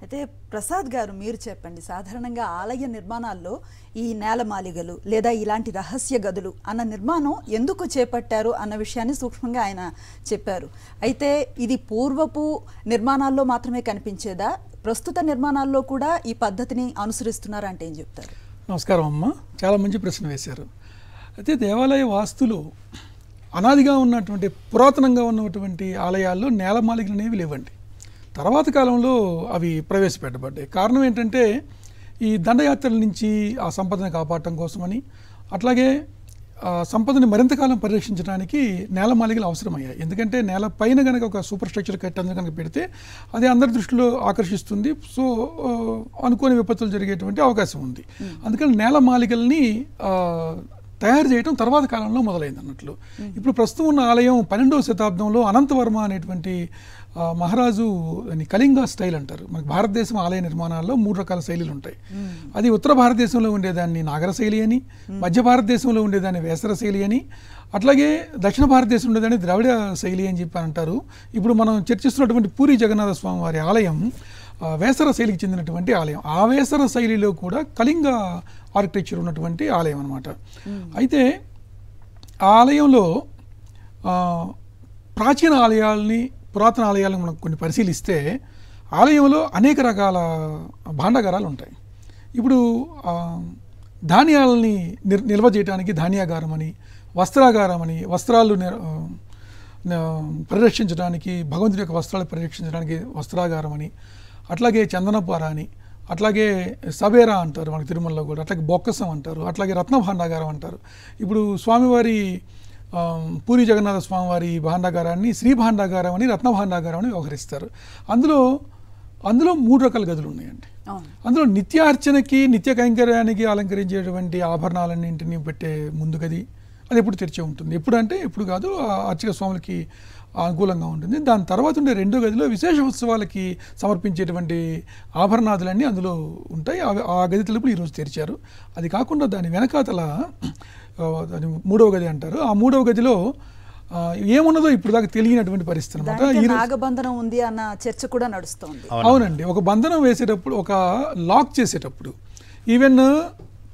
అయితే ప్రసాద్ గారు మీరు చెప్పండి, సాధారణంగా ఆలయ నిర్మాణాల్లో ఈ నేలమాలిగలు లేదా ఇలాంటి రహస్య గదులు అన్న నిర్మాణం ఎందుకు చేపట్టారు అన్న విషయాన్ని సూక్ష్మంగా ఆయన చెప్పారు. అయితే ఇది పూర్వపు నిర్మాణాల్లో మాత్రమే కనిపించేదా, ప్రస్తుత నిర్మాణాల్లో కూడా ఈ పద్ధతిని అనుసరిస్తున్నారంటే ఏం చెప్తారు? నమస్కారం అమ్మ, చాలా మంచి ప్రశ్న వేశారు. అయితే దేవాలయ వాస్తులు అనాదిగా ఉన్నటువంటి పురాతనంగా ఉన్నటువంటి ఆలయాల్లో నేలమాలిగలు అనేవి లేవండి. తర్వాత కాలంలో అవి ప్రవేశపెట్టబడ్డాయి. కారణం ఏంటంటే ఈ దండయాత్రల నుంచి ఆ సంపదను కాపాడటం కోసమని, అట్లాగే సంపదని మరింత కాలం పరిరక్షించడానికి నేలమాలిగలు అవసరమయ్యాయి. ఎందుకంటే నేల పైన కనుక ఒక సూపర్ స్ట్రక్చర్ కట్టేందుకు కనుక పెడితే అది అందరి దృష్టిలో ఆకర్షిస్తుంది. సో అనుకోని విపత్తులు జరిగేటువంటి అవకాశం ఉంది. అందుకని నేలమాలిగల్ని తయారు చేయడం తర్వాత కాలంలో మొదలైంది అన్నట్లు. ఇప్పుడు ప్రస్తుతం ఉన్న ఆలయం 12వ శతాబ్దంలో అనంతవర్మ అనేటువంటి మహారాజు కళింగ స్టైల్ అంటారు. మనకి భారతదేశం ఆలయ నిర్మాణాల్లో 3 రకాల శైలిలు ఉంటాయి. అది ఉత్తర భారతదేశంలో ఉండేదాన్ని నాగర శైలి అని, మధ్య భారతదేశంలో ఉండేదాన్ని వేసర శైలి అని, అట్లాగే దక్షిణ భారతదేశం ఉండేదాన్ని ద్రవిడ శైలి అని చెప్పి అంటారు. ఇప్పుడు మనం చర్చిస్తున్నటువంటి పూరి జగన్నాథ స్వామి వారి ఆలయం వేసర శైలికి చెందినటువంటి ఆలయం. ఆ వేసర శైలిలో కూడా కళింగ ఆర్కిటెక్చర్ ఉన్నటువంటి ఆలయం అన్నమాట. అయితే ఆ ఆలయంలో ప్రాచీన ఆలయాల్ని, పురాతన ఆలయాలను మనం కొన్ని పరిశీలిస్తే ఆలయంలో అనేక రకాల భాండాగారాలు ఉంటాయి. ఇప్పుడు ధాన్యాలని నిల్వ చేయడానికి ధాన్యాగారం అని, వస్త్రాగారం అని, వస్త్రాలు పరిరక్షించడానికి, భగవంతుడి యొక్క వస్త్రాలు పరిరక్షించడానికి వస్త్రాగారం అని, అట్లాగే చందనపార అని, అట్లాగే సవేరా అంటారు మనకి తిరుమలలో కూడా, అట్లాగే బొక్కసం అంటారు, అట్లాగే రత్న భాండాగారం అంటారు. ఇప్పుడు స్వామివారి పూరి జగన్నాథ స్వామివారి భాండాగారాన్ని శ్రీ భాండాగారం అని, రత్న భాండాగారం అని వ్యవహరిస్తారు. అందులో 3 రకాల గదులు ఉన్నాయండి. అందులో నిత్యార్చనకి, నిత్య కైంకర్యానికి అలంకరించేటువంటి ఆభరణాలన్నింటినీ పెట్టే ముందు గది అది ఎప్పుడు తెరిచే ఉంటుంది. ఎప్పుడు అంటే ఎప్పుడు కాదు, అర్చక స్వాములకి అనుకూలంగా ఉంటుంది. దాని తర్వాత ఉండే 2వ గదిలో విశేష ఉత్సవాలకి సమర్పించేటువంటి ఆభరణాదులన్నీ అందులో ఉంటాయి. ఆ గది తలుపులు ఈరోజు తెరిచారు. అది కాకుండా దాని వెనకాతల 3వ గది అంటారు. ఆ 3వ గదిలో ఏమున్నదో ఇప్పుడు దాకా తెలియనటువంటి పరిస్థితి అనమాట. నాగబంధనం ఉంది అన్న చర్చ కూడా నడుస్తుంది. అవునండి, ఒక బంధనం వేసేటప్పుడు, ఒక లాక్ చేసేటప్పుడు, ఈవెన్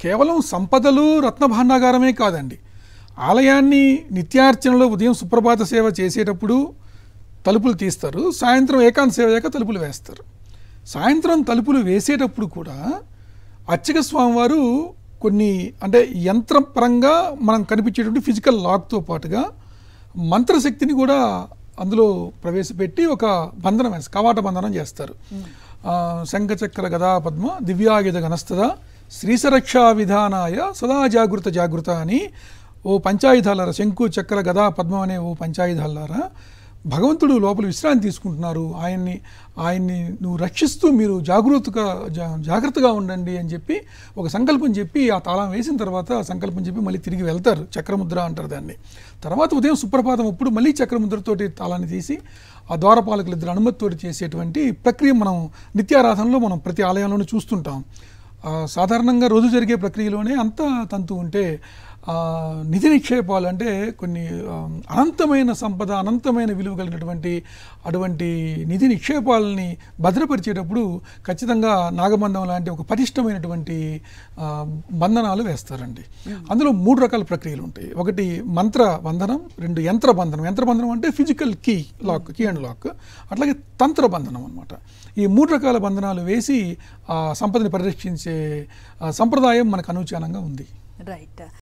కేవలం సంపదలు రత్న భాండాగారమే కాదండి, ఆలయాన్ని నిత్యార్చనలో ఉదయం సుప్రభాత సేవ చేసేటప్పుడు తలుపులు తీస్తారు, సాయంత్రం ఏకాంత సేవ అయ్యాక తలుపులు వేస్తారు. సాయంత్రం తలుపులు వేసేటప్పుడు కూడా అర్చక స్వామివారు కొన్ని అంటే యంత్రపరంగా మనం కనిపించేటువంటి ఫిజికల్ లాక్తో పాటుగా మంత్రశక్తిని కూడా అందులో ప్రవేశపెట్టి ఒక బంధనం వేస్తారు, కవాట బంధనం చేస్తారు. శంఖచక్ర గదా పద్మ దివ్యాయుధ గణస్తద శ్రీసరక్షా విధానాయ సదా జాగృత అని, ఓ పంచాయుధాలారా, శంకు చక్ర గదా పద్మం అనే ఓ పంచాయుధాలారా, భగవంతుడు లోపల విశ్రాంతి తీసుకుంటున్నారు, ఆయన్ని నువ్వు రక్షిస్తూ మీరు జాగ్రత్తగా ఉండండి అని చెప్పి ఒక సంకల్పం చెప్పి ఆ తాళం వేసిన తర్వాత సంకల్పం చెప్పి మళ్ళీ తిరిగి వెళ్తారు. చక్రముద్ర అంటారు దాన్ని. తర్వాత ఉదయం సుప్రభాతం అప్పుడు మళ్ళీ చక్రముద్రతోటి తాళాన్ని తీసి ఆ ద్వారపాలకులు ఇద్దరు అనుమతితోటి చేసేటువంటి ప్రక్రియ మనం నిత్యారాధనలో మనం ప్రతి ఆలయంలోనూ చూస్తుంటాం. సాధారణంగా రోజు జరిగే ప్రక్రియలోనే అంత తంతు ఉంటే నిధి నిక్షేపాలు అంటే కొన్ని అనంతమైన సంపద, అనంతమైన విలువ కలిగినటువంటి అటువంటి నిధి నిక్షేపాలని భద్రపరిచేటప్పుడు ఖచ్చితంగా నాగబంధం లాంటి ఒక పటిష్టమైనటువంటి బంధనాలు వేస్తారండి. అందులో 3 రకాల ప్రక్రియలు ఉంటాయి. ఒకటి మంత్ర బంధనం, 2 యంత్ర బంధనం. యంత్రబంధనం అంటే ఫిజికల్ కీ అండ్ లాక్, అట్లాగే తంత్ర బంధనం అనమాట. ఈ 3 రకాల బంధనాలు వేసి సంపదని పరిరక్షించే సంప్రదాయం మనకు అనుచానంగా ఉంది. రైట్.